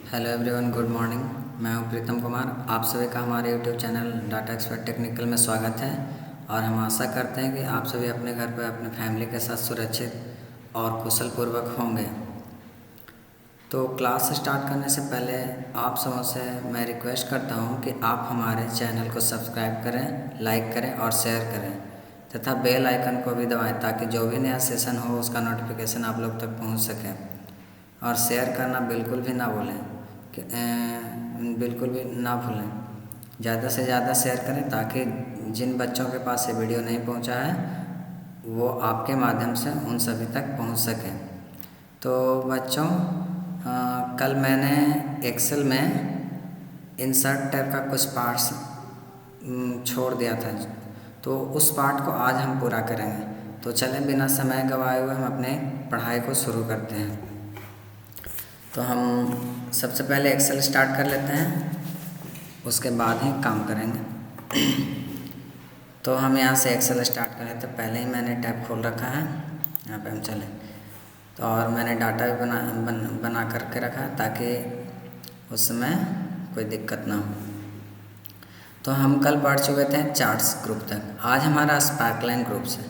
Hello everyone, good morning. मैं हूं प्रीतम कुमार। आप सभी का हमारे YouTube channel data expert technical में स्वागत है और हम आशा करते हैं कि आप सभी अपने घर पर अपने फैमिली के साथ सुरक्षित और कुशल पूर्वक होंगे। तो क्लास स्टार्ट करने से पहले आप सबों से मैं रिक्वेस्ट करता हूं कि आप हमारे चैनल को सब्सक्राइब करें, लाइक करें और शेयर करें तथा बेल आइकन को भी दबाएँ ताकि जो भी नया सेशन हो उसका नोटिफिकेशन आप लोग तक पहुँच सके। और शेयर करना बिल्कुल भी ना भूलें, बिल्कुल भी ना भूलें। ज़्यादा से ज़्यादा शेयर करें ताकि जिन बच्चों के पास ये वीडियो नहीं पहुंचा है वो आपके माध्यम से उन सभी तक पहुंच सके। तो बच्चों, कल मैंने एक्सेल में इंसर्ट टैब का कुछ पार्ट्स छोड़ दिया था, तो उस पार्ट को आज हम पूरा करेंगे। तो चलें बिना समय गंवाए हुए हम अपने पढ़ाई को शुरू करते हैं। तो हम सबसे पहले एक्सेल स्टार्ट कर लेते हैं, उसके बाद ही काम करेंगे। तो हम यहाँ से एक्सेल स्टार्ट करें तो पहले ही मैंने टैब खोल रखा है, यहाँ पे हम चलें। तो और मैंने डाटा भी बना करके रखा है ताकि उसमें कोई दिक्कत ना हो। तो हम कल पढ़ चुके थे चार्ट्स ग्रुप तक, आज हमारा स्पार्कलाइन ग्रुप से।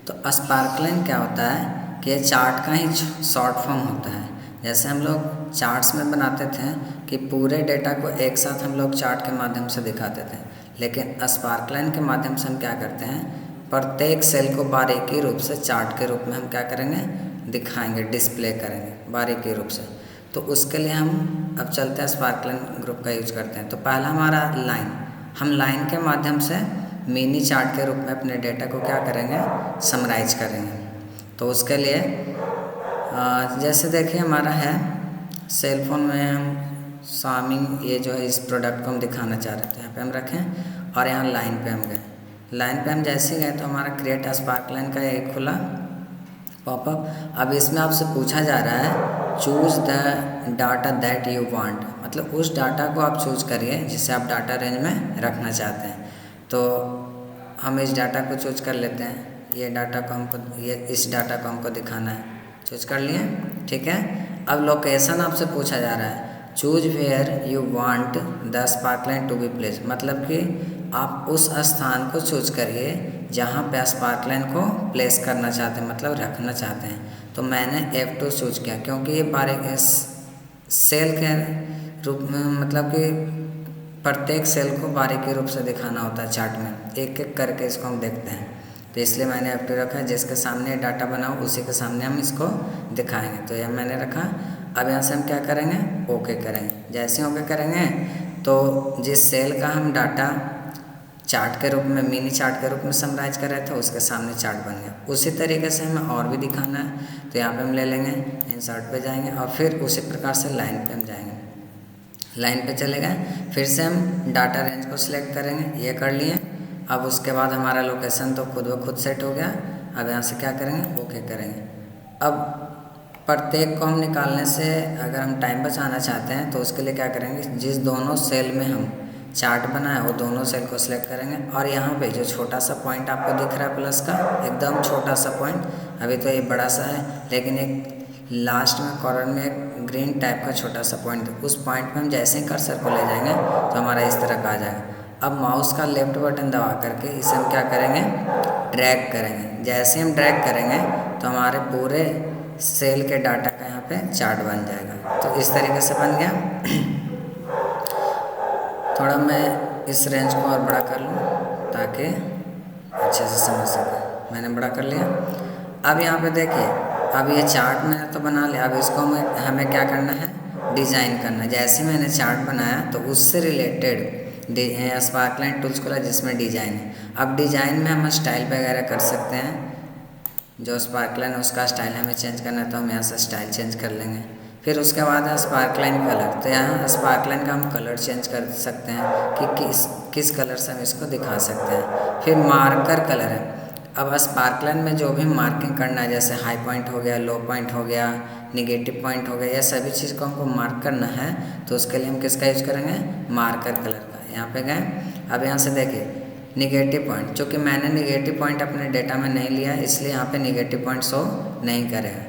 तो स्पार्कलाइन क्या होता है कि ये चार्ट का ही शॉर्ट फॉर्म होता है। जैसे हम लोग चार्ट्स में बनाते थे कि पूरे डेटा को एक साथ हम लोग चार्ट के माध्यम से दिखाते थे, लेकिन स्पार्कलाइन के माध्यम से हम क्या करते हैं, प्रत्येक सेल को बारीकी रूप से चार्ट के रूप में हम क्या करेंगे, दिखाएंगे, डिस्प्ले करेंगे बारीकी रूप से। तो उसके लिए हम अब चलते हैं स्पार्कलाइन ग्रुप का यूज करते हैं। तो पहला हमारा लाइन, हम लाइन के माध्यम से मिनी चार्ट के रूप में अपने डेटा को क्या करेंगे, समराइज करेंगे। तो उसके लिए जैसे देखिए हमारा है सेल फोन में हम स्वामी, ये जो है इस प्रोडक्ट को हम दिखाना चाह रहे थे, यहाँ पे हम रखें और यहाँ लाइन पे हम गए। लाइन पे हम जैसे ही गए तो हमारा क्रिएट स्पार्कलाइन का एक खुला पॉपअप। अब इसमें आपसे पूछा जा रहा है choose the data that you want, मतलब उस डाटा को आप चूज करिए जिसे आप डाटा रेंज में रखना चाहते हैं। तो हम इस डाटा को चूज कर लेते हैं, ये डाटा को हमको, ये इस डाटा को हमको दिखाना है, चूज कर लिए, ठीक है। अब लोकेशन आपसे पूछा जा रहा है choose where you want the sparkline to be place, मतलब कि आप उस स्थान को चूज करिए जहाँ पे स्पार्कलाइन को प्लेस करना चाहते हैं, मतलब रखना चाहते हैं। तो मैंने F2 चूज किया क्योंकि ये बारीक सेल के रूप में, मतलब कि प्रत्येक सेल को बारीकी रूप से दिखाना होता है चार्ट में, एक एक करके इसको हम देखते हैं। तो इसलिए मैंने F2 रखा है, जिसके सामने डाटा बनाओ उसी के सामने हम इसको दिखाएंगे। तो यह मैंने रखा। अब यहाँ से हम क्या करेंगे, ओके करेंगे। जैसे ओके करेंगे तो जिस सेल का हम डाटा चार्ट के रूप में, मिनी चार्ट के रूप में समराइज कर रहे थे, उसके सामने चार्ट बन गया। उसी तरीके से हमें और भी दिखाना है, तो यहाँ पे हम ले लेंगे, इंसर्ट पे जाएंगे और फिर उसी प्रकार से लाइन पे हम जाएंगे। लाइन पे चले गए, फिर से हम डाटा रेंज को सिलेक्ट करेंगे, ये कर लिए। अब उसके बाद हमारा लोकेशन तो खुद ब खुद सेट हो गया। अब यहाँ से क्या करेंगे, ओके करेंगे। अब प्रत्येक को हम निकालने से अगर हम टाइम बचाना चाहते हैं तो उसके लिए क्या करेंगे, जिस दोनों सेल में हम चार्ट बनाए वो दोनों सेल को सिलेक्ट करेंगे और यहाँ पे जो छोटा सा पॉइंट आपको दिख रहा है प्लस का, एकदम छोटा सा पॉइंट, अभी तो ये बड़ा सा है लेकिन एक लास्ट में कॉर्नर में एक ग्रीन टाइप का छोटा सा पॉइंट, उस पॉइंट पे हम जैसे ही कर्सर को ले जाएंगे तो हमारा इस तरह का आ जाएगा। अब माउस का लेफ्ट बटन दबा करके इसे हम क्या करेंगे, ड्रैग करेंगे। जैसे हम ड्रैग करेंगे तो हमारे पूरे सेल के डाटा का यहाँ पे चार्ट बन जाएगा। तो इस तरीके से बन गया। थोड़ा मैं इस रेंज को और बड़ा कर लूँ ताकि अच्छे से समझ सकें। मैंने बड़ा कर लिया। अब यहाँ पे देखिए, अब ये चार्ट मैंने तो बना लिया, अब इसको हमें क्या करना है, डिज़ाइन करना है। जैसे मैंने चार्ट बनाया तो उससे रिलेटेड स्पार्कलाइन टूल्स खोला जिसमें डिज़ाइन है। अब डिज़ाइन में हम स्टाइल वगैरह कर सकते हैं, जो स्पार्कलाइन उसका स्टाइल हमें चेंज करना है तो हम यहाँ से स्टाइल चेंज कर लेंगे। फिर उसके बाद है स्पार्कलाइन कलर, तो यहाँ स्पार्कलाइन का हम कलर चेंज कर सकते हैं कि किस कलर से हम इसको दिखा सकते हैं। फिर मार्कर कलर है, अब स्पार्कलाइन में जो भी मार्किंग करना है, जैसे हाई पॉइंट हो गया, लो पॉइंट हो गया, निगेटिव पॉइंट हो गया, यह सभी चीज़ को हमको मार्क करना है तो उसके लिए हम किसका यूज करेंगे, मार्कर कलर का। यहाँ पे गए, अब यहाँ से देखिए निगेटिव पॉइंट, चूँकि मैंने निगेटिव पॉइंट अपने डेटा में नहीं लिया इसलिए यहाँ पे निगेटिव पॉइंट शो नहीं करेगा।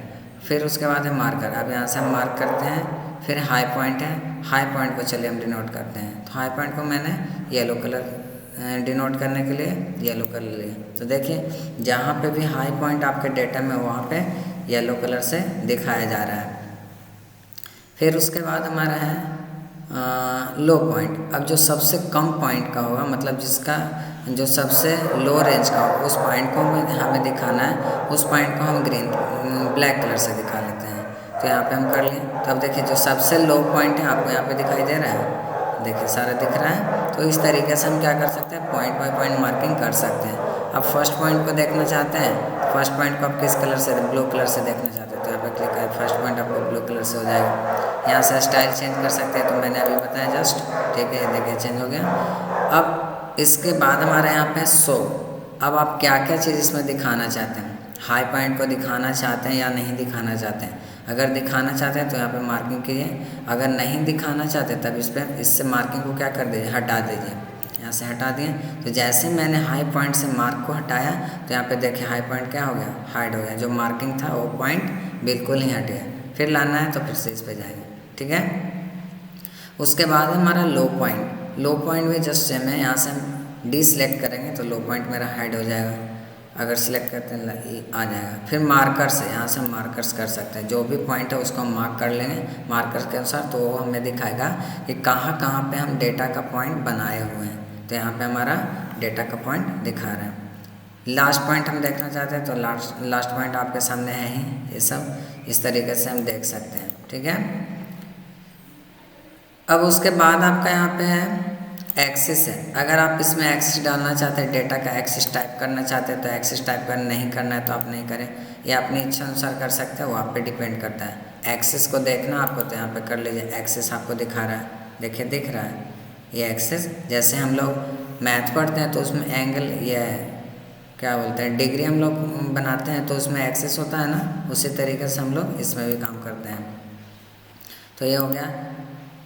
फिर उसके बाद है मार्कर। अब यहाँ से हम मार्क करते हैं। फिर हाई पॉइंट है, हाई पॉइंट को चलिए हम डिनोट करते हैं। तो हाई पॉइंट को मैंने येलो कलर डिनोट करने के लिए येलो कलर लिया। तो देखिए जहाँ पे भी हाई पॉइंट आपके डेटा में वहाँ पे येलो कलर से दिखाया जा रहा है। फिर उसके बाद हमारा है लो पॉइंट। अब जो सबसे कम पॉइंट का होगा, मतलब जिसका जो सबसे लो रेंज का होगा, उस पॉइंट को हमें दिखाना है। उस पॉइंट को हम ब्लैक कलर से दिखा लेते हैं। तो यहाँ पे हम कर लिए। तो अब देखिए जो सबसे लो पॉइंट है आपको यहाँ पे दिखाई दे रहा है, देखिए सारा दिख रहा है। तो इस तरीके से हम क्या कर सकते हैं, पॉइंट बाय पॉइंट मार्किंग कर सकते हैं। अब फर्स्ट पॉइंट को देखना चाहते हैं, फर्स्ट पॉइंट को आप किस कलर से, ब्लू कलर से देखना चाहते हैं, तो यहाँ पे क्लिक करें, फर्स्ट पॉइंट आपको ब्लू कलर से हो जाएगा। यहाँ से स्टाइल चेंज कर सकते हैं, तो मैंने अभी बताया जस्ट, ठीक है, देखिए चेंज हो गया। अब इसके बाद हमारे यहाँ पे शो। अब आप क्या क्या चीज़ इसमें दिखाना चाहते हैं, हाई पॉइंट को दिखाना चाहते हैं या नहीं दिखाना चाहते हैं। अगर दिखाना चाहते हैं तो यहाँ पे मार्किंग कीजिए, अगर नहीं दिखाना चाहते तब इस पर इससे मार्किंग को क्या कर दीजिए, हटा दीजिए। यहाँ से हटा दिए। तो जैसे मैंने हाई पॉइंट से मार्क को हटाया तो यहाँ पे देखिए हाई पॉइंट क्या हो गया, हाइड हो गया। जो मार्किंग था वो पॉइंट बिल्कुल ही हट गया। फिर लाना है तो फिर से इस पर जाएंगे, ठीक है। उसके बाद हमारा लो पॉइंट। लो पॉइंट में जस्ट सेम है, यहाँ से हम डी सिलेक्ट करेंगे तो लो पॉइंट मेरा हाइड हो जाएगा। अगर सिलेक्ट करते हैं आ जाएगा। फिर मार्कर से, यहाँ से हम मार्कर्स कर सकते हैं। जो भी पॉइंट है उसको हम मार्क कर लेंगे मार्कर्स के अनुसार, तो वो हमें दिखाएगा कि कहाँ कहाँ पे हम डेटा का पॉइंट बनाए हुए हैं। तो यहाँ पे हमारा डेटा का पॉइंट दिखा रहा है। लास्ट पॉइंट हम देखना चाहते हैं तो लास्ट पॉइंट आपके सामने है ही। ये सब इस तरीके से हम देख सकते हैं, ठीक है। अब उसके बाद आपका यहाँ पे है एक्सिस है। अगर आप इसमें एक्सिस डालना चाहते हैं, डेटा का एक्सिस टाइप करना चाहते हैं तो एक्सिस टाइप कर, नहीं करना है तो आप नहीं करें, या अपनी इच्छा अनुसार कर सकते हैं, वो आप पे डिपेंड करता है। एक्सिस को देखना आपको तो यहाँ पे कर लीजिए। एक्सिस आपको दिखा रहा है, देखिए दिख रहा है ये एक्सिस। जैसे हम लोग मैथ पढ़ते हैं तो उसमें एंगल, ये क्या बोलते हैं, डिग्री हम लोग बनाते हैं तो उसमें एक्सिस होता है ना, उसी तरीके से हम लोग इसमें भी काम करते हैं। तो ये हो गया।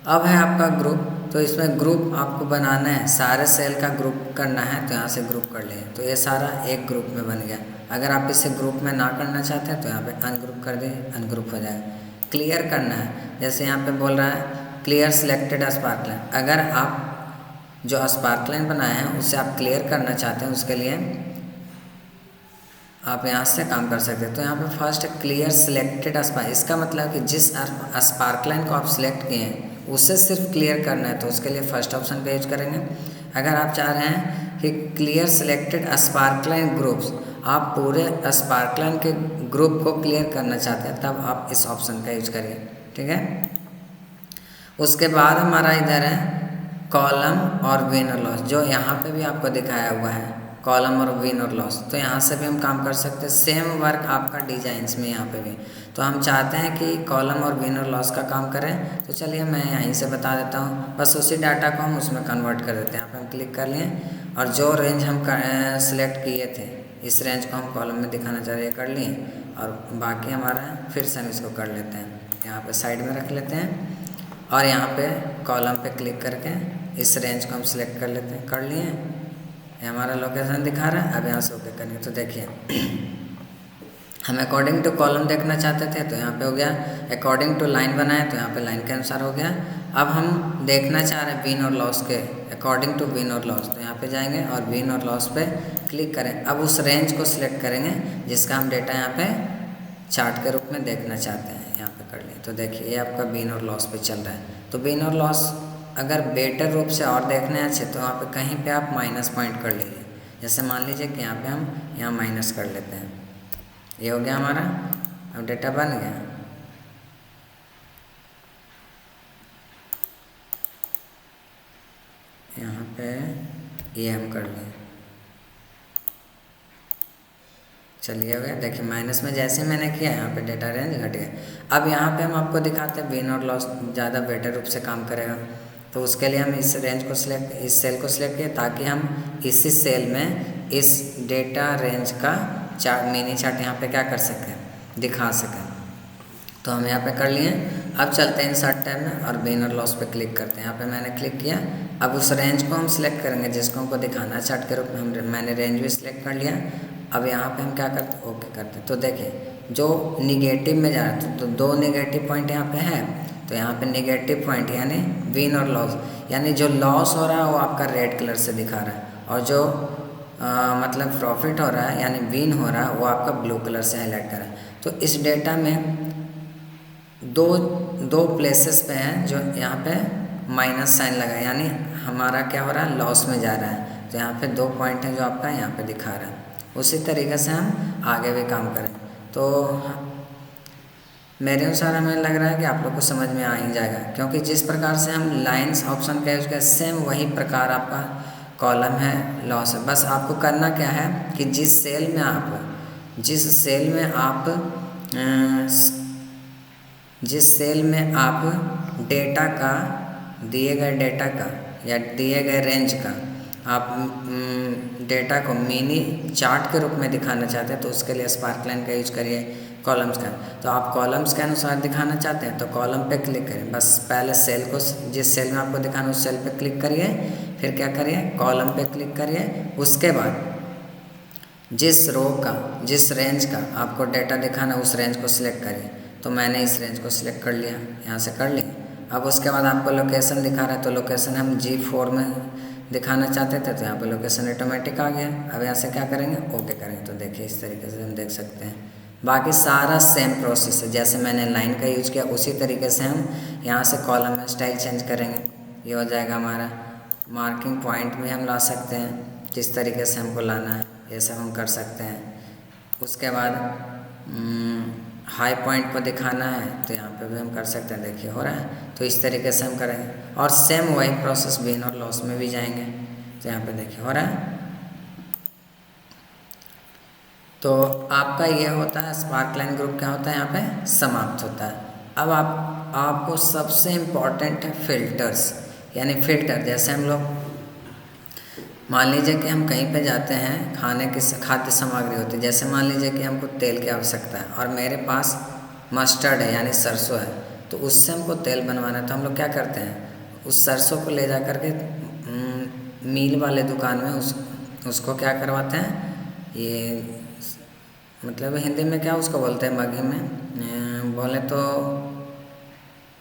अब है आपका ग्रुप। तो इसमें ग्रुप आपको बनाना है, सारे सेल का ग्रुप करना है, तो यहाँ से ग्रुप कर लें। तो ये सारा एक ग्रुप में बन गया। अगर आप इसे ग्रुप में ना करना चाहते हैं तो यहाँ पे अनग्रुप कर दें, अनग्रुप हो जाएगा। क्लियर करना है, जैसे यहाँ पे बोल रहा है क्लियर सिलेक्टेड स्पार्कलाइन। अगर आप जो स्पार्कलाइन बनाए हैं उसे आप क्लियर करना चाहते हैं, उसके लिए आप यहाँ से काम कर सकते हैं। तो यहाँ पे फर्स्ट क्लियर सिलेक्टेड स्पार्क, इसका मतलब कि जिस स्पार्कलाइन को आप सिलेक्ट किए हैं उसे सिर्फ क्लियर करना है, तो उसके लिए फर्स्ट ऑप्शन का यूज करेंगे। अगर आप चाह रहे हैं कि क्लियर सिलेक्टेड स्पार्कलाइन ग्रुप्स, आप पूरे स्पार्कलाइन के ग्रुप को क्लियर करना चाहते हैं, तब आप इस ऑप्शन का यूज करिए, ठीक है। उसके बाद हमारा इधर है कॉलम और विन और लॉस, जो यहाँ पे भी आपको दिखाया हुआ है, कॉलम और विन और लॉस। तो यहाँ से भी हम काम कर सकते हैं। सेम वर्क आपका डिजाइन्स में यहाँ पे भी। तो हम चाहते हैं कि कॉलम और विन और लॉस का काम करें, तो चलिए मैं यहीं से बता देता हूँ। बस उसी डाटा को हम उसमें कन्वर्ट कर देते हैं। यहाँ पे हम क्लिक कर लिए और जो रेंज हम सिलेक्ट किए थे, इस रेंज को हम कॉलम में दिखाना चाह रहे हैं, कर लिए। और बाकी हमारा फिर से हम इसको कर लेते हैं, यहाँ पर साइड में रख लेते हैं और यहाँ पे कॉलम पे क्लिक करके इस रेंज को हम सिलेक्ट कर लेते हैं, कर लिए। ये हमारा लोकेशन दिखा रहा है। अब यहाँ से ओके करेंगे तो देखिए हम अकॉर्डिंग टू कॉलम देखना चाहते थे, तो यहाँ पे हो गया। अकॉर्डिंग टू लाइन बनाए तो यहाँ पे लाइन के अनुसार हो गया। अब हम देखना चाह रहे हैं विन और लॉस के, अकॉर्डिंग टू विन और लॉस, तो यहाँ पे जाएंगे और विन और लॉस पे क्लिक करें। अब उस रेंज को सिलेक्ट करेंगे जिसका हम डेटा यहाँ पे चार्ट के रूप में देखना चाहते हैं, यहाँ पे कर लिए। तो देखिए ये आपका विन और लॉस पे चल रहा है। तो विन और लॉस अगर बेटर रूप से और देखने अच्छे तो वहाँ पे कहीं पे आप माइनस पॉइंट कर लीजिए। जैसे मान लीजिए कि यहाँ पे हम यहाँ माइनस कर लेते हैं। ये हो गया हमारा, अब डेटा बन गया। यहाँ पे ये हम कर लें, चलिए हो गया। देखिए माइनस में जैसे मैंने किया यहाँ पे डेटा रेंज घट गया। अब यहाँ पे हम आपको दिखाते हैं विन और लॉस ज़्यादा बेटर रूप से काम करेगा। तो उसके लिए हम इस रेंज को सिलेक्ट, इस सेल को सिलेक्ट किए ताकि हम इसी सेल में इस डेटा रेंज का चार्ट, मिनी चार्ट यहाँ पे क्या कर सकें, दिखा सकें। तो हम यहाँ पे कर लिए। अब चलते हैं इंसर्ट टैब में और विन और लॉस पे क्लिक करते हैं। यहाँ पे मैंने क्लिक किया। अब उस रेंज को हम सिलेक्ट करेंगे जिसको हमको दिखाना है चार्ट के रूप में। मैंने रेंज भी सिलेक्ट कर लिया। अब यहाँ पे हम क्या करते हैं, ओके करते हैं। तो देखिए जो निगेटिव में जा रहा है, तो दो नेगेटिव पॉइंट यहाँ पे है, तो यहाँ पे नेगेटिव पॉइंट यानी विन और लॉस, यानी जो लॉस हो रहा है वो आपका रेड कलर से दिखा रहा है, और जो मतलब प्रॉफिट हो रहा है यानी विन हो रहा है वो आपका ब्लू कलर से हाईलाइट कर रहा है। तो इस डेटा में दो प्लेसेस पे हैं जो यहाँ पे माइनस साइन लगा है, यानी हमारा क्या हो रहा है, लॉस में जा रहा है। तो यहाँ पे 2 पॉइंट हैं जो आपका यहाँ पे दिखा रहा है। उसी तरीके से हम आगे भी काम करें। तो मेरे अनुसार हमें लग रहा है कि आप लोग को समझ में आ ही जाएगा, क्योंकि जिस प्रकार से हम लाइंस ऑप्शन का यूज करें सेम वही प्रकार आपका कॉलम है, लॉस है। बस आपको करना क्या है कि जिस सेल में आप डेटा का, दिए गए डेटा का या दिए गए रेंज का आप डेटा को मिनी चार्ट के रूप में दिखाना चाहते हैं, तो उसके लिए स्पार्कलाइन का यूज करिए, कॉलम्स का। तो आप कॉलम्स के अनुसार दिखाना चाहते हैं तो कॉलम पे क्लिक करें, बस पहले सेल को, जिस सेल में आपको दिखाना उस सेल पे क्लिक करिए, फिर क्या करिए, कॉलम पे क्लिक करिए। उसके बाद जिस रो का, जिस रेंज का आपको डेटा दिखाना उस रेंज को सिलेक्ट करिए। तो मैंने इस रेंज को सिलेक्ट कर लिया, यहाँ से कर लिया। अब उसके बाद आपको लोकेशन दिखा रहा है, तो लोकेशन हम G4 में दिखाना चाहते थे, तो यहाँ पे लोकेशन ऑटोमेटिक आ गया। अब यहाँ से क्या करेंगे, ओके करेंगे। तो देखिए इस तरीके से हम देख सकते हैं। बाकी सारा सेम प्रोसेस है, जैसे मैंने लाइन का यूज किया उसी तरीके से हम यहाँ से कॉलम में स्टाइल चेंज करेंगे, ये हो जाएगा हमारा। मार्किंग पॉइंट में हम ला सकते हैं, किस तरीके से हमको लाना है ये सब हम कर सकते हैं। उसके बाद हाई पॉइंट पर दिखाना है तो यहाँ पे भी हम कर सकते हैं, देखिए हो रहा है। तो इस तरीके से हम करेंगे और सेम वही प्रोसेस विन और लॉस में भी जाएंगे। तो यहाँ पे देखिए हो रहा है। तो आपका ये होता है स्पार्कलाइन ग्रुप, क्या होता है यहाँ पे समाप्त होता है। अब आपको सबसे इम्पॉर्टेंट है फिल्टर्स, यानी फिल्टर। जैसे हम लोग मान लीजिए कि हम कहीं पे जाते हैं, खाद्य सामग्री होती है, जैसे मान लीजिए कि हमको तेल की आवश्यकता है और मेरे पास मस्टर्ड है यानी सरसों है, तो उससे हमको तेल बनवाना है। तो हम लोग क्या करते हैं, उस सरसों को ले जा कर के मील वाले दुकान में उसको क्या करवाते हैं, ये मतलब हिंदी में क्या उसको बोलते हैं, मगही में बोले तो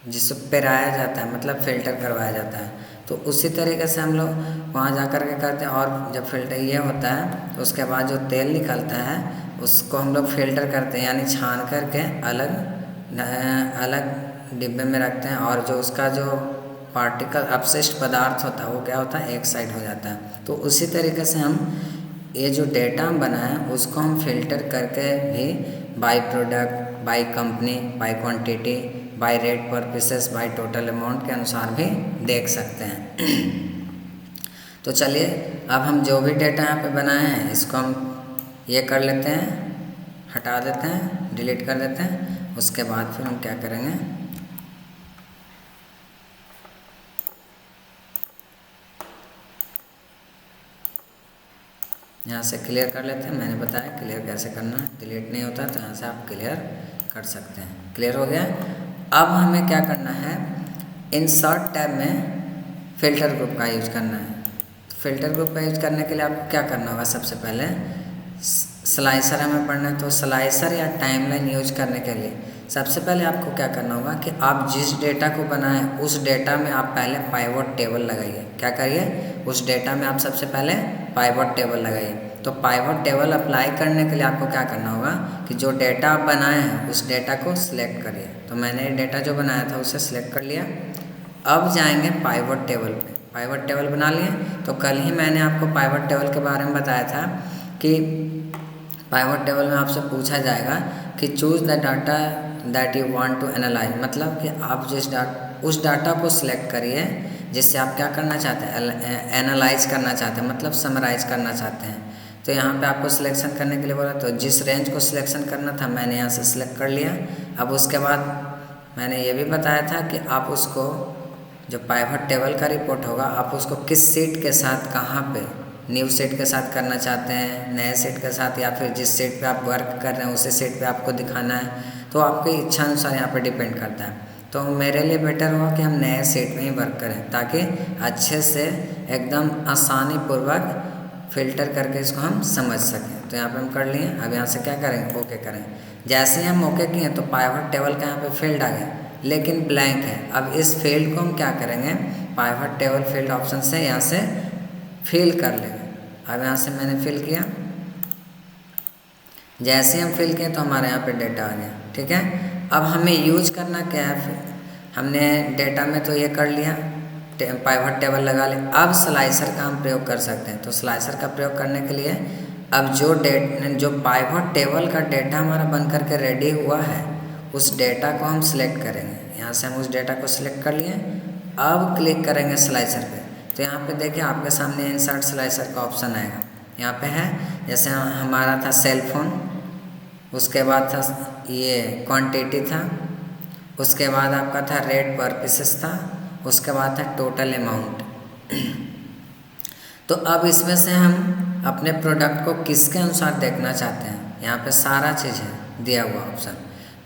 जिससे पेराया जाता है, मतलब फ़िल्टर करवाया जाता है। तो उसी तरीके से हम लोग वहाँ जा कर के करते हैं। और जब फिल्टर ये होता है तो उसके बाद जो तेल निकलता है उसको हम लोग फ़िल्टर करते हैं, यानी छान करके अलग डिब्बे में रखते हैं, और जो उसका जो पार्टिकल अपशिष्ट पदार्थ होता है वो क्या होता है, एक साइड हो जाता है। तो उसी तरीके से हम ये जो डेटा हम बनाए उसको हम फिल्टर करके भी by product, by company, by quantity, by rate पर पीसेस, बाय टोटल अमाउंट के अनुसार भी देख सकते हैं। तो चलिए अब हम जो भी डेटा यहाँ पे बनाए हैं इसको हम ये कर लेते हैं, हटा देते हैं, डिलीट कर देते हैं। उसके बाद फिर हम क्या करेंगे, यहाँ से क्लियर कर लेते हैं। मैंने बताया क्लियर कैसे करना है, डिलीट नहीं होता, तो यहाँ से आप क्लियर कर सकते हैं। क्लियर हो गया। अब हमें क्या करना है, इंसर्ट टैब में फ़िल्टर ग्रुप का यूज करना है। फ़िल्टर ग्रुप का यूज करने के लिए आपको क्या करना होगा, सबसे पहले स्लाइसर हमें पढ़ना है। तो स्लाइसर या टाइमलाइन यूज करने के लिए सबसे पहले आपको क्या करना होगा कि आप जिस डेटा को बनाएं उस डेटा में आप पहले पाइवट टेबल लगाइए। क्या करिए, उस डेटा में आप सबसे पहले पाइवट टेबल लगाइए। तो पाइवट टेबल अप्लाई करने के लिए आपको क्या करना होगा कि जो डेटा आप बनाए हैं उस डेटा को सिलेक्ट करिए। तो मैंने डेटा जो बनाया था उसे सिलेक्ट कर लिया। अब जाएंगे पाइवट टेबल पे। पाइवट टेबल बना लिए। तो कल ही मैंने आपको पाइवट टेबल के बारे में बताया था कि पाइवट टेबल में आपसे पूछा जाएगा कि choose the data that you want to analyse, मतलब कि आप उस डाटा को सिलेक्ट करिए जिससे आप क्या करना चाहते हैं, एनालाइज करना चाहते हैं, मतलब समराइज करना चाहते हैं। तो यहाँ पे आपको सिलेक्शन करने के लिए बोला, तो जिस रेंज को सिलेक्शन करना था मैंने यहाँ से सिलेक्ट कर लिया। अब उसके बाद मैंने ये भी बताया था कि आप उसको जो पाइवट टेबल का रिपोर्ट होगा आप उसको किस सीट के साथ, कहाँ पे, न्यू सीट के साथ करना चाहते हैं, नए सीट के साथ, या फिर जिस सीट पे आप वर्क कर रहे हैं उसी सीट पे आपको दिखाना है। तो आपकी इच्छा अनुसार यहाँ पे डिपेंड करता है। तो मेरे लिए बेटर होगा कि हम नए सीट में ही वर्क करें ताकि अच्छे से एकदम आसानी पूर्वक फ़िल्टर करके इसको हम समझ सकें। तो यहाँ पे हम कर लिए। अब यहाँ से क्या करेंगे, ओके करें। जैसे ही हम ओके किए तो पाइवट टेबल का यहाँ पे फील्ड आ गया, लेकिन ब्लैंक है। अब इस फील्ड को हम क्या करेंगे, पाइवट टेबल फील्ड ऑप्शन से यहाँ से फिल कर लेंगे। अब यहाँ से मैंने फिल किया। जैसे हम फिल किए तो हमारे यहाँ पे डेटा आ गया। ठीक है, अब हमें यूज करना क्या है, हमने डेटा में तो ये कर लिया, पाइवट टेबल लगा ले। अब स्लाइसर का हम प्रयोग कर सकते हैं। तो स्लाइसर का प्रयोग करने के लिए अब जो पाइवट टेबल का डेटा हमारा बन करके रेडी हुआ है, उस डेटा को हम सिलेक्ट करेंगे। यहाँ से हम उस डेटा को सिलेक्ट कर लिए। अब क्लिक करेंगे स्लाइसर पे। तो यहाँ पे देखिए आपके सामने इंसर्ट स्लाइसर का ऑप्शन आएगा। यहाँ पे है, जैसे हमारा था सेल फोन, उसके बाद था ये क्वांटिटी था, उसके बाद आपका था रेट पर पीसेस था, उसके बाद था टोटल अमाउंट। तो अब इसमें से हम अपने प्रोडक्ट को किसके अनुसार देखना चाहते हैं, यहाँ पे सारा चीज़ है दिया हुआ ऑप्शन।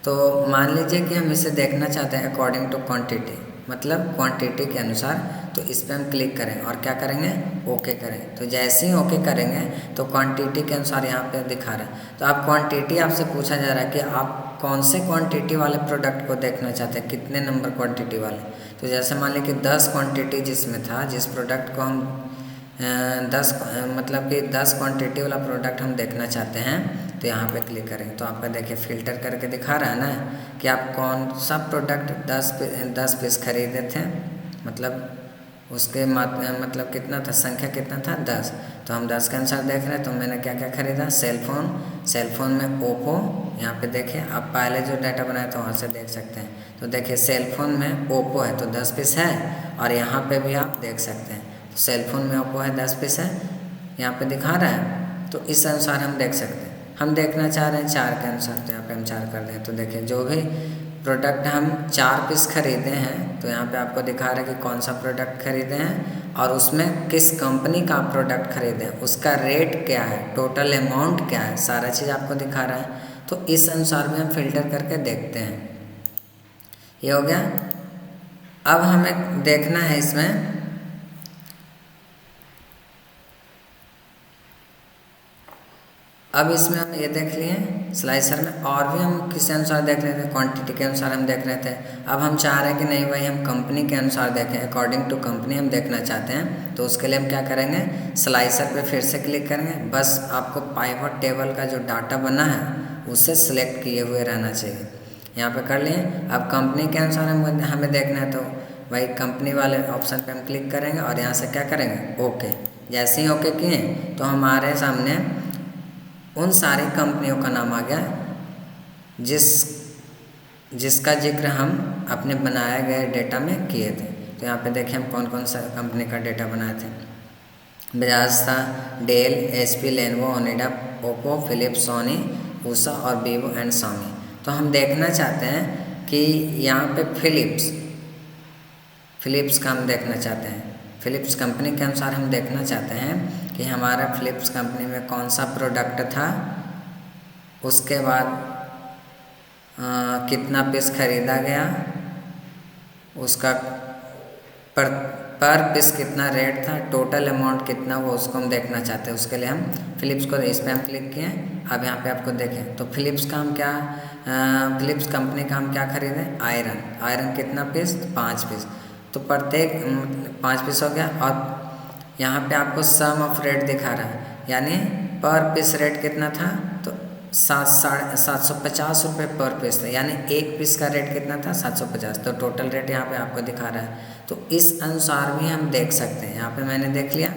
तो मान लीजिए कि हम इसे देखना चाहते हैं अकॉर्डिंग टू क्वांटिटी, मतलब क्वांटिटी के अनुसार। तो इस पर हम क्लिक करें और क्या करेंगे, ओके करें। तो जैसे ही ओके करेंगे तो क्वांटिटी के अनुसार यहाँ पे दिखा रहा है। तो आप क्वांटिटी आपसे पूछा जा रहा है कि आप कौन से क्वांटिटी वाले प्रोडक्ट को देखना चाहते हैं, कितने नंबर क्वांटिटी वाले। तो जैसे मान लीजिए कि 10 क्वांटिटी जिसमें था, जिस प्रोडक्ट को हम 10 क्वांटिटी वाला प्रोडक्ट हम देखना चाहते हैं, तो यहाँ पे क्लिक करेंगे। तो आपका देखिए फ़िल्टर करके दिखा रहा है ना कि आप कौन सा प्रोडक्ट 10 पीस खरीदे थे, मतलब उसके मतलब कितना था, संख्या कितना था, 10। तो हम 10 के अनुसार देख रहे हैं। तो मैंने क्या क्या खरीदा, सेल फोन में ओप्पो। यहाँ पे देखिए आप पहले जो डाटा बनाया था वहाँ से देख सकते हैं। तो देखिए सेल फोन में ओप्पो है तो 10 पीस है, और यहाँ पे भी आप देख सकते हैं सेल फोन में ओप्पो है 10 पीस है, यहाँ पे दिखा रहा है। तो इस अनुसार हम देख सकते हैं। हम देखना चाह रहे हैं 4 के अनुसार, तो यहाँ पे हम 4 कर दें। तो देखिए जो भी प्रोडक्ट हम 4 पीस खरीदे हैं, तो यहाँ पे आपको दिखा रहा है कि कौन सा प्रोडक्ट खरीदे हैं और उसमें किस कंपनी का प्रोडक्ट खरीदे हैं, उसका रेट क्या है, टोटल अमाउंट क्या है, सारा चीज़ आपको दिखा रहा है। तो इस अनुसार भी हम फिल्टर करके देखते हैं। ये हो गया। अब हमें देखना है इसमें, अब इसमें हम ये देख लिए स्लाइसर में, और भी हम किस अनुसार देख रहे थे, क्वांटिटी के अनुसार हम देख रहे थे। अब हम चाह रहे हैं कि नहीं भाई हम कंपनी के अनुसार देखें, अकॉर्डिंग टू कंपनी हम देखना चाहते हैं। तो उसके लिए हम क्या करेंगे, स्लाइसर पे फिर से क्लिक करेंगे। बस आपको पाइवट टेबल का जो डाटा बना है उसे सिलेक्ट किए हुए रहना चाहिए। यहाँ पे कर लिए। अब कंपनी के अनुसार हमें देखना है, तो भाई कंपनी वाले ऑप्शन पे हम क्लिक करेंगे और यहाँ से क्या करेंगे, ओके। जैसे ही ओके किए तो हमारे सामने उन सारी कंपनियों का नाम आ गया जिसका जिक्र हम अपने बनाए गए डेटा में किए थे। तो यहाँ पे देखिए हम कौन कौन सा कंपनी का डेटा बनाए थे। बजाज था, Dell, HP, Lenovo, Onida, Oppo, Philips, Sony, Usha और वीवो एंड शाओमी। तो हम देखना चाहते हैं कि यहाँ पे फिलिप्स का हम देखना चाहते हैं। फिलिप्स कंपनी के अनुसार हम देखना चाहते हैं कि हमारा फिलिप्स कंपनी में कौन सा प्रोडक्ट था, उसके बाद कितना पीस खरीदा गया, उसका पर पीस कितना रेट था, टोटल अमाउंट कितना हुआ, उसको हम देखना चाहते हैं। उसके लिए हम फिलिप्स को इस पर हम क्लिक किए। अब यहाँ पे आपको देखें तो फिलिप्स कंपनी का हम क्या खरीदें, आयरन कितना पीस, 5 पीस। तो प्रत्येक 5 पीस हो गया। और यहाँ पे आपको सम ऑफ रेट दिखा रहा है, यानी पर पीस रेट कितना था, तो 750 रुपये पर पीस था, यानी एक पीस का रेट कितना था, 750। तो टोटल रेट यहाँ पे आपको दिखा रहा है। तो इस अनुसार भी हम देख सकते हैं। यहाँ पे मैंने देख लिया।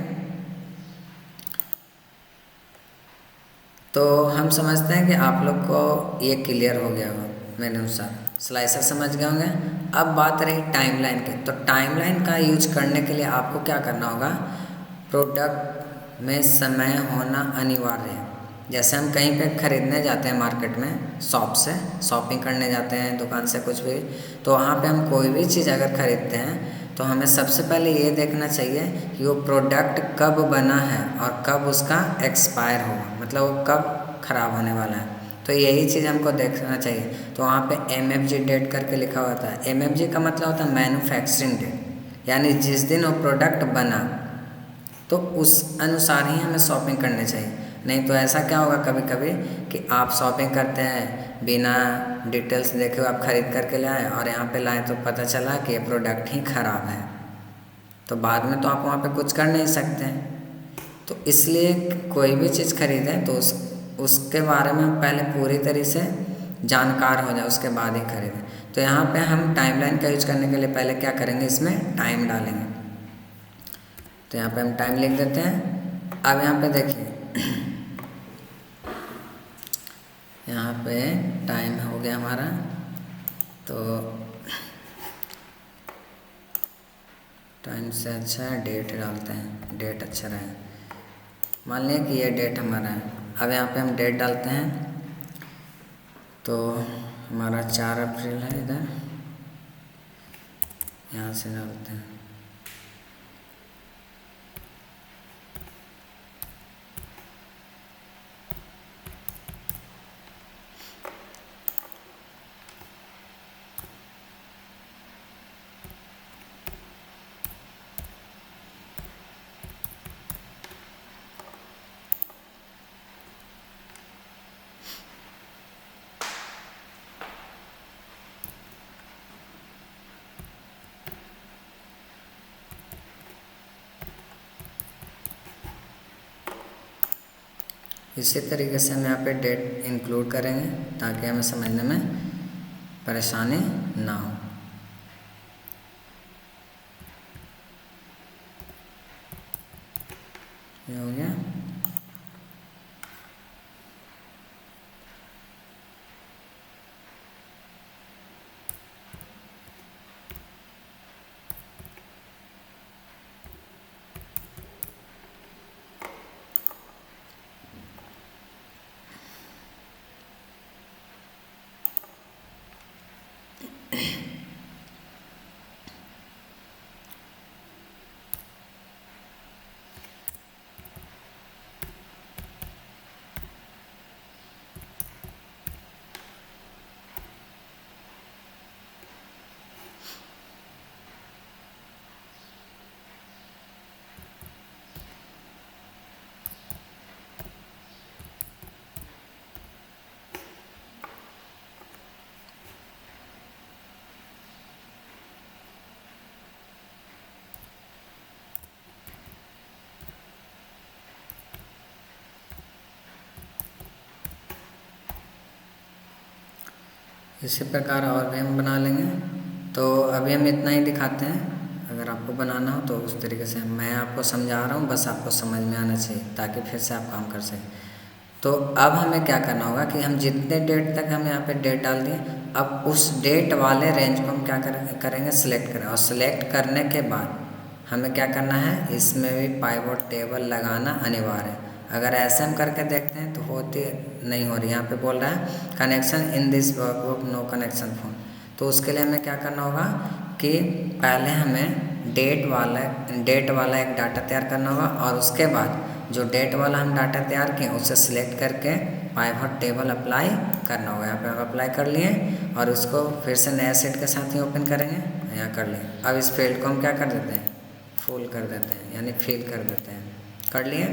तो हम समझते हैं कि आप लोग को ये क्लियर हो गया होगा मेरे अनुसार, स्लाइसर समझ गए होंगे। अब बात रही टाइमलाइन की। तो टाइमलाइन का यूज करने के लिए आपको क्या करना होगा, प्रोडक्ट में समय होना अनिवार्य है। जैसे हम कहीं पे खरीदने जाते हैं मार्केट में, शॉपिंग करने जाते हैं दुकान से कुछ भी, तो वहाँ पे हम कोई भी चीज़ अगर खरीदते हैं तो हमें सबसे पहले ये देखना चाहिए कि वो प्रोडक्ट कब बना है और कब उसका एक्सपायर होगा, मतलब वो कब ख़राब होने वाला है। तो यही चीज़ हमको देखना चाहिए। तो वहाँ पे MFG डेट करके लिखा होता है। MFG का मतलब होता है मैन्युफैक्चरिंग डेट, यानी जिस दिन वो प्रोडक्ट बना। तो तो उस अनुसार ही हमें शॉपिंग करनी चाहिए। नहीं तो ऐसा क्या होगा कभी कभी कि आप शॉपिंग करते हैं बिना डिटेल्स देखे हुए आप ख़रीद करके ले आए और यहाँ पे लाए तो पता चला कि ये प्रोडक्ट ही ख़राब है, तो बाद में तो आप वहाँ पे कुछ कर नहीं सकते हैं। तो इसलिए कोई भी चीज़ खरीदें तो उसके बारे में पहले पूरी तरह से जानकार हो जाए, उसके बाद ही खरीदें। तो यहाँ पे हम टाइमलाइन का यूज करने के लिए पहले क्या करेंगे, इसमें टाइम डालेंगे। तो यहाँ पे हम टाइम लिख देते हैं। अब यहाँ पे देखिए यहाँ पे टाइम हो गया हमारा, तो टाइम से अच्छा है डेट डालते हैं, डेट अच्छा रहे। मान लिया कि ये डेट हमारा है। अब यहाँ पे हम डेट डालते हैं, तो हमारा 4 अप्रैल है, इधर यहाँ से डालते हैं। इसी तरीके से हम यहाँ पे डेट इंक्लूड करेंगे ताकि हमें समझने में परेशानी ना हो। ये हो गया। इसी प्रकार और भी हम बना लेंगे। तो अभी हम इतना ही दिखाते हैं, अगर आपको बनाना हो तो उस तरीके से मैं आपको समझा रहा हूँ, बस आपको समझ में आना चाहिए ताकि फिर से आप काम कर सकें। तो अब हमें क्या करना होगा कि हम जितने डेट तक हम यहाँ पे डेट डाल दिए, अब उस डेट वाले रेंज को हम क्या करेंगे, सिलेक्ट करें। और सिलेक्ट करने के बाद हमें क्या करना है, इसमें भी पाइवट टेबल लगाना अनिवार्य है। अगर ऐसे हम करके देखते हैं तो होती नहीं हो रही, यहाँ पे बोल रहा है connection in this workbook no connection found. तो उसके लिए हमें क्या करना होगा कि पहले हमें डेट वाला एक डाटा तैयार करना होगा, और उसके बाद जो डेट वाला हम डाटा तैयार किए उसे सिलेक्ट करके पाइवट टेबल अप्लाई करना होगा। यहाँ पे हम अप्लाई कर लिए और उसको फिर से नया सेट के साथ ही ओपन करेंगे, यहाँ कर लिए। अब इस फील्ड को हम क्या कर देते हैं, फुल कर देते हैं, यानी फिल कर देते हैं, कर लिए।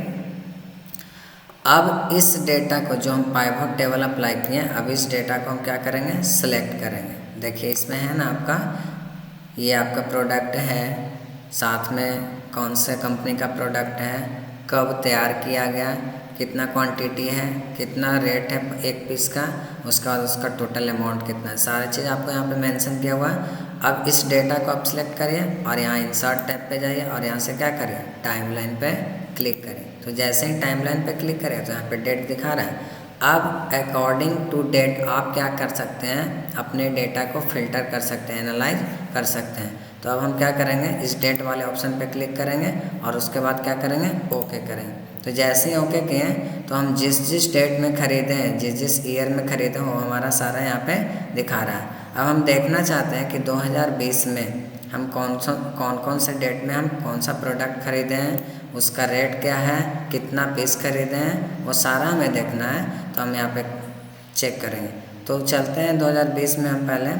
अब इस डेटा को जो हम पाइवट टेबल अप्लाई किए, अब इस डेटा को हम क्या करेंगे, सेलेक्ट करेंगे। देखिए इसमें है ना आपका, ये आपका प्रोडक्ट है, साथ में कौन से कंपनी का प्रोडक्ट है, कब तैयार किया गया, कितना क्वांटिटी है, कितना रेट है एक पीस का, उसका बाद उसका टोटल अमाउंट कितना है, सारी चीज़ आपको यहाँ पे मेंशन किया हुआ है। अब इस डेटा को आप सिलेक्ट करिए और यहाँ इंसर्ट टैब पे जाइए और यहाँ से क्या करिए, टाइमलाइन पे क्लिक करिए। तो जैसे ही टाइमलाइन पे क्लिक करें तो यहाँ पे डेट दिखा रहा है। अब अकॉर्डिंग टू डेट आप क्या कर सकते हैं, अपने डेटा को फिल्टर कर सकते हैं, एनालाइज कर सकते हैं। तो अब हम क्या करेंगे, इस डेट वाले ऑप्शन पे क्लिक करेंगे और उसके बाद क्या करेंगे, ओके करेंगे। तो जैसे ही ओके किए तो हम जिस डेट में ख़रीदे हैं, जिस ईयर में ख़रीदे वो हमारा सारा यहाँ पे दिखा रहा है। अब हम देखना चाहते हैं कि 2020 में हम कौन से डेट में हम कौन सा प्रोडक्ट ख़रीदे हैं, उसका रेट क्या है, कितना पीस खरीदे हैं, वो सारा हमें देखना है। तो हम यहाँ पे चेक करेंगे। तो चलते हैं 2020 में हम पहले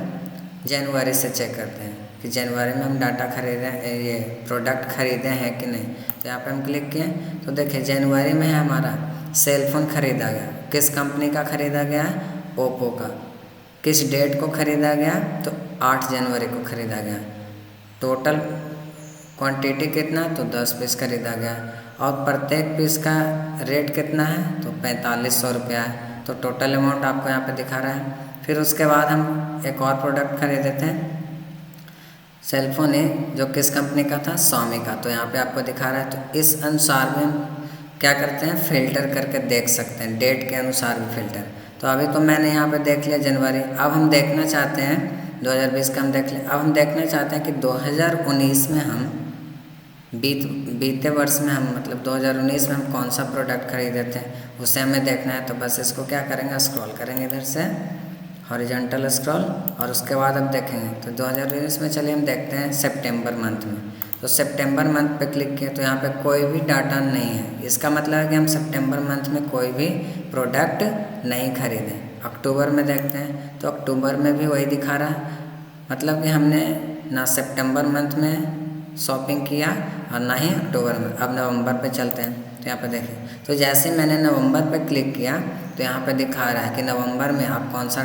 जनवरी से चेक करते हैं। कि जनवरी में हम डाटा खरीदे, ये प्रोडक्ट खरीदे हैं कि नहीं। तो यहाँ पे हम क्लिक किए तो देखिए जनवरी में है हमारा सेलफोन खरीदा गया। किस कंपनी का खरीदा गया है? ओप्पो का। किस डेट को खरीदा गया? तो 8 जनवरी को खरीदा गया। टोटल क्वांटिटी कितना? तो 10 पीस खरीदा गया और प्रत्येक पीस का रेट कितना है? तो 4500 रुपया है। तो टोटल अमाउंट आपको यहाँ पे दिखा रहा है। फिर उसके बाद हम एक और प्रोडक्ट खरीदे थे, सेलफोन है, जो किस कंपनी का था? Xiaomi का। तो यहाँ पे आपको दिखा रहा है। तो इस अनुसार में हम क्या करते हैं? फ़िल्टर करके देख सकते हैं, डेट के अनुसार भी फ़िल्टर। तो अभी तो मैंने यहाँ पे देख लिया जनवरी। अब हम देखना चाहते हैं 2020 का हम देख लें। अब हम देखना चाहते हैं कि 2019 में हम बीते वर्ष में हम मतलब 2019 में हम कौन सा प्रोडक्ट खरीदे थे, उसे हमें देखना है। तो बस इसको क्या करेंगे? स्क्रॉल करेंगे इधर से, हॉरिजॉन्टल स्क्रॉल, और उसके बाद अब देखेंगे तो 2019 में चलिए हम देखते हैं सितंबर मंथ में। तो सितंबर मंथ पे क्लिक किए तो यहाँ पे कोई भी डाटा नहीं है। इसका मतलब है कि हम सितंबर मंथ में कोई भी प्रोडक्ट नहीं खरीदे। अक्टूबर में देखते हैं तो अक्टूबर में भी वही दिखा रहा है, मतलब कि हमने ना सितंबर मंथ में शॉपिंग किया और ना ही अक्टूबर में। अब नवंबर पे चलते हैं तो यहाँ पे देखिए, तो जैसे मैंने नवंबर पे क्लिक किया तो यहाँ पे दिखा रहा है कि नवंबर में आप कौन सा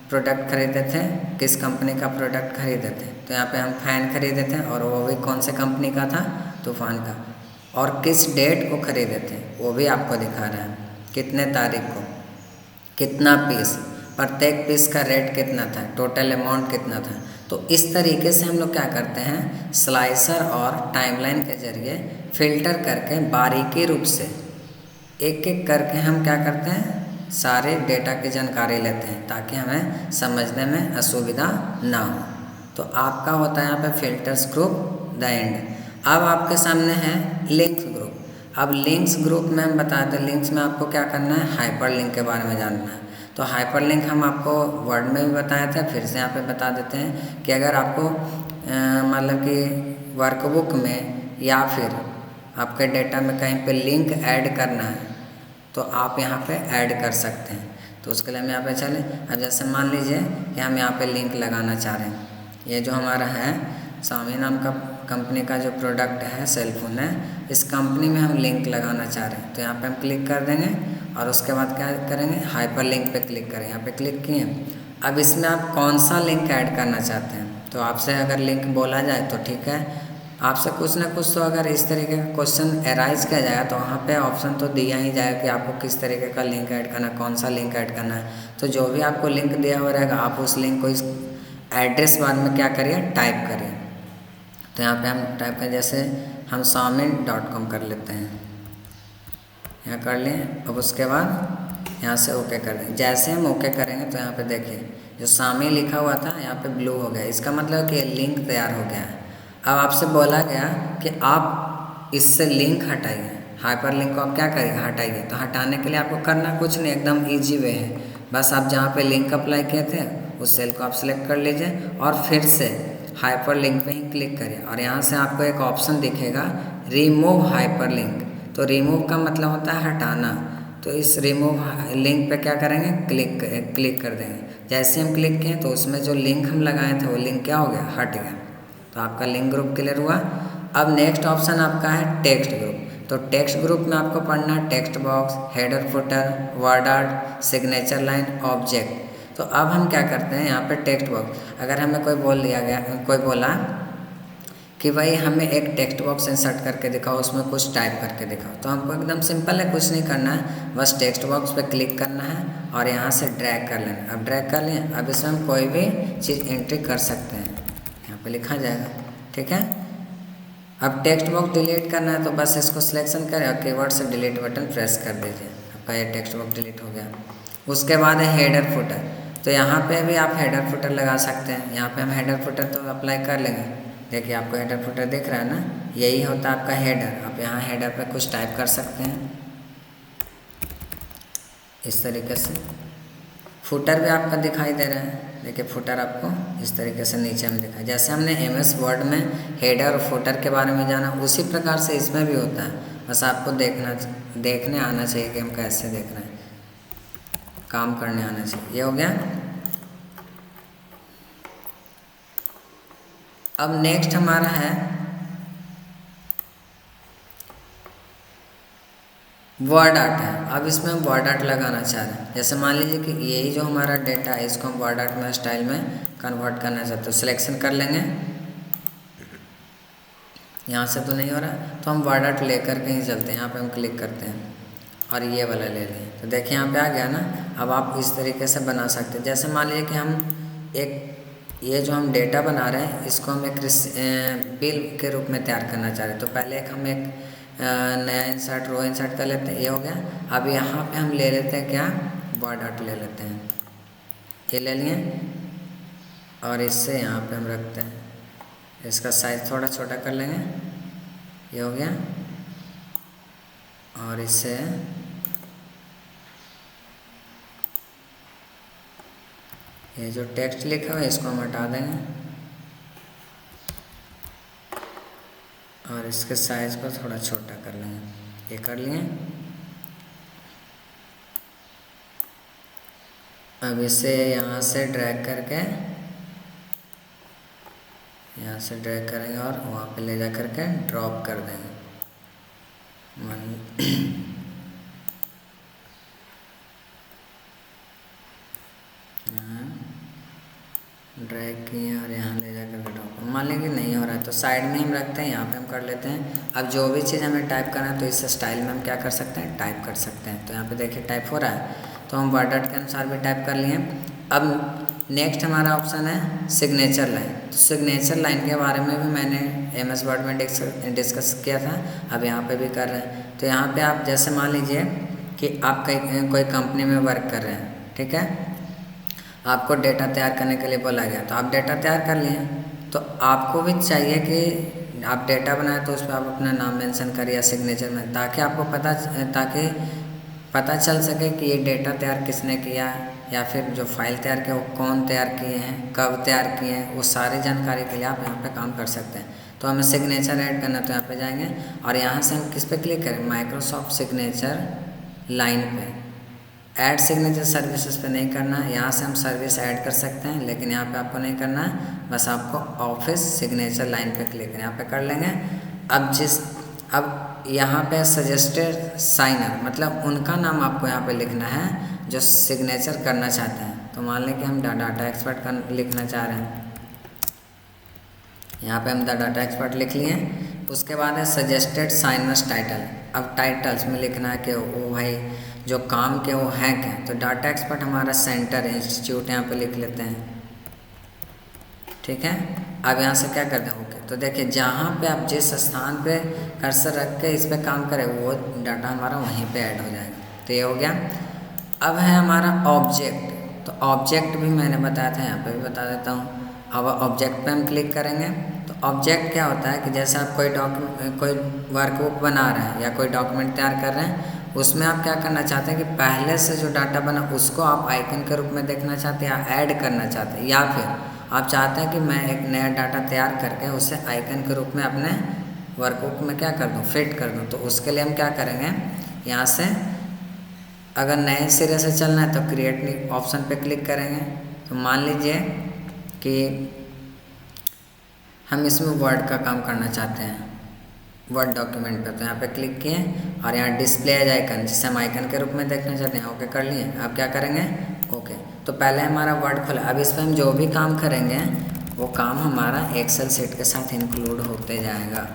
प्रोडक्ट खरीदे थे, किस कंपनी का प्रोडक्ट खरीदे थे। तो यहाँ पे हम फ़ैन खरीदे थे और वो भी कौन से कंपनी का था? तूफ़ान का। और किस डेट को खरीदे थे वो भी आपको दिखा रहा है, कितने तारीख को, कितना पीस, प्रत्येक पीस का रेट कितना था, टोटल अमाउंट कितना था। तो इस तरीके से हम लोग क्या करते हैं, स्लाइसर और टाइमलाइन के ज़रिए फ़िल्टर करके बारीकी रूप से एक एक करके हम क्या करते हैं, सारे डेटा की जानकारी लेते हैं ताकि हमें समझने में असुविधा ना हो। तो आपका होता है यहाँ पे फिल्टर्स ग्रुप द एंड। अब आपके सामने है लिंक्स ग्रुप। अब लिंक्स ग्रुप में हम बताते हैं, लिंक्स में आपको क्या करना है, हाइपर लिंक के बारे में जानना है। तो हाइपर लिंक हम आपको वर्ड में भी बताए थे, फिर से यहाँ पे बता देते हैं कि अगर आपको मतलब कि वर्कबुक में या फिर आपके डेटा में कहीं पे लिंक ऐड करना है तो आप यहाँ पे ऐड कर सकते हैं। तो उसके लिए हम यहाँ पे चले। अब जैसे मान लीजिए कि हम यहाँ पे लिंक लगाना चाह रहे हैं, ये जो हमारा है Xiaomi नाम का कंपनी का जो प्रोडक्ट है, सेलफोन है, इस कंपनी में हम लिंक लगाना चाह रहे हैं। तो यहाँ पे हम क्लिक कर देंगे और उसके बाद क्या करेंगे, हाइपर लिंक पे क्लिक करें। यहाँ पे क्लिक किए। अब इसमें आप कौन सा लिंक ऐड करना चाहते हैं, तो आपसे अगर लिंक बोला जाए तो ठीक है, आपसे कुछ ना कुछ तो अगर इस तरीके का क्वेश्चन एराइज किया जाएगा तो वहाँ पे ऑप्शन तो दिया ही जाएगा कि आपको किस तरीके का लिंक ऐड करना है, कौन सा लिंक ऐड करना है। तो जो भी आपको लिंक दिया हुआ रहेगा आप उस लिंक को इस एड्रेस बार में क्या करिए, टाइप करिए। तो यहाँ पे हम टाइप करें, जैसे हम Xiaomi.com कर लेते हैं, यहाँ कर लें। अब उसके बाद यहाँ से ओके कर दें। जैसे हम ओके करेंगे तो यहाँ पे देखिए जो Xiaomi लिखा हुआ था यहाँ पे ब्लू हो गया, इसका मतलब कि लिंक तैयार हो गया है। अब आपसे बोला गया कि आप इससे लिंक हटाइए, हाइपर लिंक को आप क्या करिए, हटाइए। तो हटाने के लिए आपको करना कुछ नहीं, एकदम इजी वे है। बस आप जहाँ पे लिंक अप्लाई किए थे उस सेल को आप सेलेक्ट कर लीजिए और फिर से हाइपर लिंक पे ही क्लिक करिए और यहाँ से आपको एक ऑप्शन दिखेगा रिमूव हाइपर लिंक। तो रिमूव का मतलब होता है हटाना। तो इस रिमूव लिंक पे क्या करेंगे, क्लिक कर देंगे। जैसे हम क्लिक किए तो उसमें जो लिंक हम लगाए थे वो लिंक क्या हो गया, हट गया। तो आपका लिंक ग्रुप क्लियर हुआ। अब नेक्स्ट ऑप्शन आपका है टेक्स्ट ग्रुप। तो टेक्स्ट ग्रुप में आपको पढ़ना है text box, header footer, word art, signature line, object. तो अब हम क्या करते हैं, यहाँ पे टेक्स्ट बॉक्स, अगर हमें कोई बोला कि भाई हमें एक टेक्स्ट बॉक्स इंसर्ट करके दिखाओ, उसमें कुछ टाइप करके दिखाओ, तो हमको एकदम सिंपल है, कुछ नहीं करना है, बस टेक्स्ट बॉक्स पे क्लिक करना है और यहाँ से ड्रैग कर लेना। अब ड्रैग कर लें, अब इसमें हम कोई भी चीज़ एंट्री कर सकते हैं, यहाँ पे लिखा जाएगा, ठीक है। अब टेक्स्ट बॉक्स डिलीट करना है तो बस इसको सिलेक्शन करें और कीबोर्ड से डिलीट बटन प्रेस कर दीजिए, आपका ये टेक्स्ट बॉक्स डिलीट हो गया। उसके बाद है हेडर फुटर। तो यहाँ पे भी आप हेडर फुटर लगा सकते हैं। यहाँ पे हम हेडर फुटर तो अप्लाई कर लेंगे। देखिए आपको हेडर फुटर दिख रहा है ना, यही होता है आपका हेडर। आप यहाँ हेडर पे कुछ टाइप कर सकते हैं इस तरीके से। फुटर भी आपका दिखाई दे रहा है, देखिए फुटर आपको इस तरीके से नीचे में दिखाई, जैसे हमने MS वर्ड में हेडर और फुटर के बारे में जाना, उसी प्रकार से इसमें भी होता है। बस आपको देखने आना चाहिए कि हम कैसे देख रहे हैं, काम करने आना चाहिए। ये हो गया। अब नेक्स्ट हमारा है वर्ड आर्ट है। अब इसमें हम वर्ड आर्ट लगाना चाह रहे हैं। जैसे मान लीजिए कि यही जो हमारा डेटा है इसको हम वर्ड आर्ट में स्टाइल में कन्वर्ट करना चाहते हैं, तो सिलेक्शन कर लेंगे। यहाँ से तो नहीं हो रहा तो हम वर्ड आर्ट लेकर के ही चलते हैं। यहाँ पे हम क्लिक करते हैं और ये वाला ले लें, तो देखिए यहाँ पे आ गया ना। अब आप इस तरीके से बना सकते हैं। जैसे मान लीजिए कि हम एक ये जो हम डेटा बना रहे हैं इसको हम एक बिल के रूप में तैयार करना चाह रहे हैं, तो पहले हम एक नया इंसर्ट रो इंसर्ट कर लेते हैं। ये हो गया। अब यहाँ पे हम ले लेते हैं क्या, वर्ड आर्ट ले लेते हैं। ये ले लिए और इससे यहाँ पे हम रखते हैं, इसका साइज थोड़ा छोटा कर लेंगे। ये हो गया। और इससे ये जो टेक्स्ट लिखा हुआ है इसको हम हटा देंगे और इसके साइज को थोड़ा छोटा कर लेंगे। ये कर लिए। अब इसे यहाँ से ड्रैग करके यहाँ से ड्रैग करेंगे और वहाँ पे ले जा करके ड्रॉप कर देंगे। ड्रैग किए और यहाँ ले जा करके ड्रॉप। मान लें कि नहीं हो रहा है तो साइड में हम रखते हैं, यहाँ पे हम कर लेते हैं। अब जो भी चीज़ हमें टाइप करना है तो इस स्टाइल में हम क्या कर सकते हैं, टाइप कर सकते हैं। तो यहाँ पे देखिए टाइप हो रहा है, तो हम वर्ड आर्ट के अनुसार भी टाइप कर लिए। अब नेक्स्ट हमारा ऑप्शन है सिग्नेचर लाइन। तो सिग्नेचर लाइन के बारे में भी मैंने MS वर्ड में डिस्कस किया था, अब यहाँ पे भी कर रहे हैं। तो यहाँ पे आप जैसे मान लीजिए कि आप कोई कंपनी में वर्क कर रहे हैं, ठीक है, आपको डेटा तैयार करने के लिए बोला गया, तो आप डेटा तैयार कर लिए। तो आपको भी चाहिए कि आप डेटा बनाए तो उस पर आप अपना नाम मेंशन करिए सिग्नेचर में, ताकि आपको पता चल सके कि ये डेटा तैयार किसने किया, या फिर जो फाइल तैयार किया वो कौन तैयार किए हैं, कब तैयार किए हैं, वो सारी जानकारी के लिए आप यहाँ पे काम कर सकते हैं। तो हमें सिग्नेचर ऐड करना, तो यहाँ पे जाएंगे और यहाँ से हम किस पे क्लिक करें, माइक्रोसॉफ्ट सिग्नेचर लाइन पे। ऐड सिग्नेचर सर्विसेज पे नहीं करना है, यहाँ से हम सर्विस ऐड कर सकते हैं, लेकिन यहाँ पे आपको नहीं करना है, बस आपको ऑफिस सिग्नेचर लाइन पे क्लिक करें, यहाँ पे कर लेंगे। अब यहाँ पे सजेस्टेड साइनर, मतलब उनका नाम आपको यहाँ पे लिखना है जो सिग्नेचर करना चाहते हैं। तो मान लें कि हम डाटा एक्सपर्ट का लिखना चाह रहे हैं, यहाँ पे हम डाटा एक्सपर्ट लिख लिए। उसके बाद है सजेस्टेड साइनर्स टाइटल। अब टाइटल्स में लिखना है कि वो भाई जो काम के वो हैं क्या, तो डाटा एक्सपर्ट हमारा सेंटर इंस्टीट्यूट यहाँ पे लिख लेते हैं, ठीक है। अब यहाँ से क्या करते हैं, ओके। तो देखिए जहाँ पे आप जिस स्थान पे कर्सर रख के इस पे काम करें वो डाटा हमारा वहीं पे ऐड हो जाएगा। तो ये हो गया। अब है हमारा ऑब्जेक्ट। तो ऑब्जेक्ट भी मैंने बताया था, यहाँ पे भी बता देता हूँ। अब ऑब्जेक्ट पे हम क्लिक करेंगे तो ऑब्जेक्ट क्या होता है कि जैसे आप कोई वर्कबुक बना रहे हैं या कोई डॉक्यूमेंट तैयार कर रहे हैं, उसमें आप क्या करना चाहते हैं कि पहले से जो डाटा बना उसको आप आइकन के रूप में देखना चाहते हैं या ऐड करना चाहते हैं, या फिर आप चाहते हैं कि मैं एक नया डाटा तैयार करके उसे आइकन के रूप में अपने वर्कबुक में क्या कर दूँ, फिट कर दूँ। तो उसके लिए हम क्या करेंगे, यहाँ से अगर नए सिरे से चलना है तो क्रिएट ऑप्शन पे क्लिक करेंगे। तो मान लीजिए कि हम इसमें वर्ड का काम करना चाहते हैं, वर्ड डॉक्यूमेंट पे, तो यहाँ पे क्लिक किए और यहाँ डिस्प्ले एज आइकन, जिसे हम आइकन के रूप में देखना चाहते हैं, ओके कर लिए। अब क्या करेंगे, ओके। तो पहले हमारा वर्ड खुला। अब इस पर हम जो भी काम करेंगे वो काम हमारा एक्सेल शीट के साथ इंक्लूड होते जाएगा,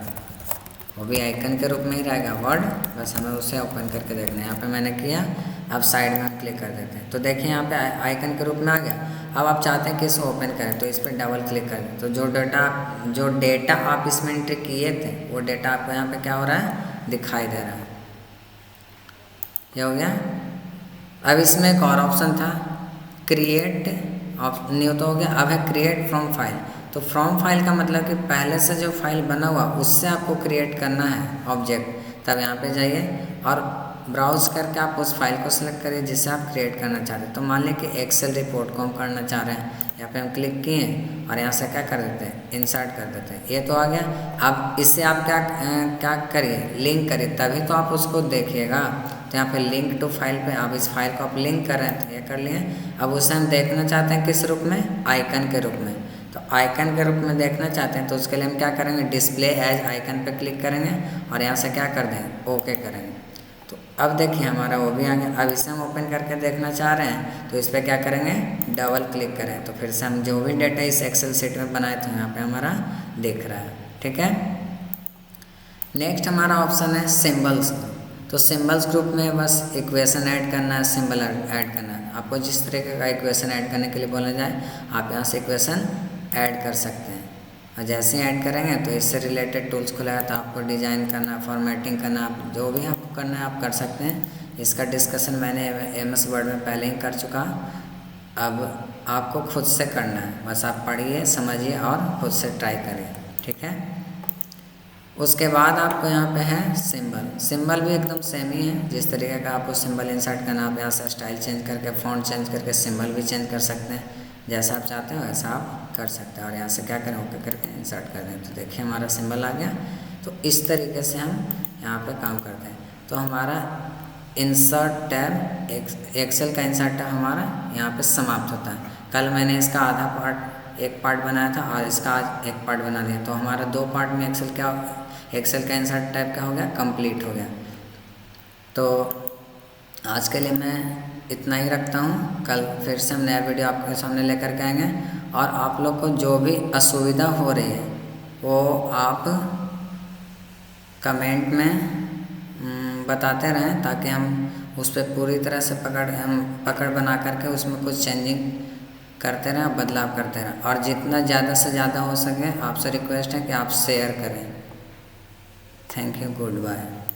वो भी आइकन के रूप में ही रहेगा वर्ड, बस हमें उसे ओपन करके देखना है। यहाँ पे मैंने किया, अब साइड में हम क्लिक कर देते हैं। तो देखिए यहाँ पे आइकन के रूप में आ गया। अब आप चाहते हैं कि इसे ओपन करें तो इस पर डबल क्लिक कर दें। तो जो डेटा आप इसमें एंट्री किए थे वो डेटा आपको यहाँ पे क्या हो रहा है, दिखाई दे रहा है। ये हो गया। अब इसमें एक और ऑप्शन था क्रिएट न्यू, तो हो गया। अब है क्रिएट फ्रॉम फाइल। तो फ्रॉम फाइल का मतलब कि पहले से जो फाइल बना हुआ उससे आपको क्रिएट करना है ऑब्जेक्ट। तब यहाँ पे जाइए और ब्राउज़ करके आप उस फाइल को सिलेक्ट करिए जिससे आप क्रिएट करना चाहते हैं। तो मान लें कि एक्सेल रिपोर्ट को हम करना चाह रहे हैं, यहाँ पे हम क्लिक किए और यहाँ से क्या कर देते हैं, इंसर्ट कर देते हैं। ये तो आ गया। अब इससे आप क्या करिए, लिंक करिए, तभी तो आप उसको देखिएगा। तो यहाँ पे लिंक टू फाइल पे आप इस फाइल को आप लिंक कर रहे हैं, तो ये कर लिए। अब उसे हम देखना चाहते हैं किस रूप में, आइकन के रूप में। तो तो आइकन के रूप में देखना चाहते हैं तो उसके लिए हम क्या करेंगे, डिस्प्ले एज आइकन पे क्लिक करेंगे और यहाँ से क्या कर देंगे, ओके करेंगे। तो अब देखिए हमारा वो भी आ गया। अब इसे हम ओपन करके देखना चाह रहे हैं तो इस पर क्या करेंगे, डबल क्लिक करें तो फिर से हम जो भी डेटा इस एक्सेल शीट में बनाए थे यहाँ पे हमारा दिख रहा है। ठीक है, नेक्स्ट हमारा ऑप्शन है सिंबल्स। तो सिंबल्स ग्रुप में बस इक्वेशन ऐड करना है, सिंबल ऐड करना है। आपको जिस तरीके का इक्वेशन ऐड करने के लिए बोला जाए आप यहाँ से इक्वेशन ऐड कर सकते हैं। और जैसे ही ऐड करेंगे तो इससे रिलेटेड टूल्स खुलेगा, तो आपको डिज़ाइन करना, फॉर्मेटिंग करना, आप जो भी आपको करना है आप कर सकते हैं। इसका डिस्कशन मैंने MS वर्ड में पहले ही कर चुका। अब आपको खुद से करना है, बस आप पढ़िए, समझिए और खुद से ट्राई करिए। ठीक है, उसके बाद आपको यहाँ पे है सिंबल भी एकदम सेम ही है। जिस तरीके का आपको सिंबल इंसर्ट करना, आप यहाँ से स्टाइल चेंज करके, फॉन्ट चेंज करके सिंबल भी चेंज कर सकते हैं। जैसा आप चाहते हो वैसा आप कर सकते हैं। और यहाँ से क्या करें, ओके करके इंसर्ट कर दें तो देखिए हमारा सिंबल आ गया। तो इस तरीके से हम यहाँ पे काम करते हैं। तो हमारा इंसर्ट टैब, एक्सेल का इंसर्ट टैब हमारा यहाँ पे समाप्त होता है। कल मैंने इसका आधा पार्ट, एक पार्ट बनाया था और इसका आज एक पार्ट बना दिया। तो हमारा 2 पार्ट में एक्सेल का इंसर्ट टैब क्या हो गया, कंप्लीट हो गया। तो आज के लिए मैं इतना ही रखता हूँ। कल फिर से हम नया वीडियो आपके सामने लेकर के आएंगे। और आप लोग को जो भी असुविधा हो रही है वो आप कमेंट में बताते रहें, ताकि हम उस पर पूरी तरह से पकड़ बना करके उसमें कुछ चेंजिंग करते रहें, बदलाव करते रहें। और जितना ज़्यादा से ज़्यादा हो सके आपसे रिक्वेस्ट है कि आप शेयर करें। Thank you, good bye.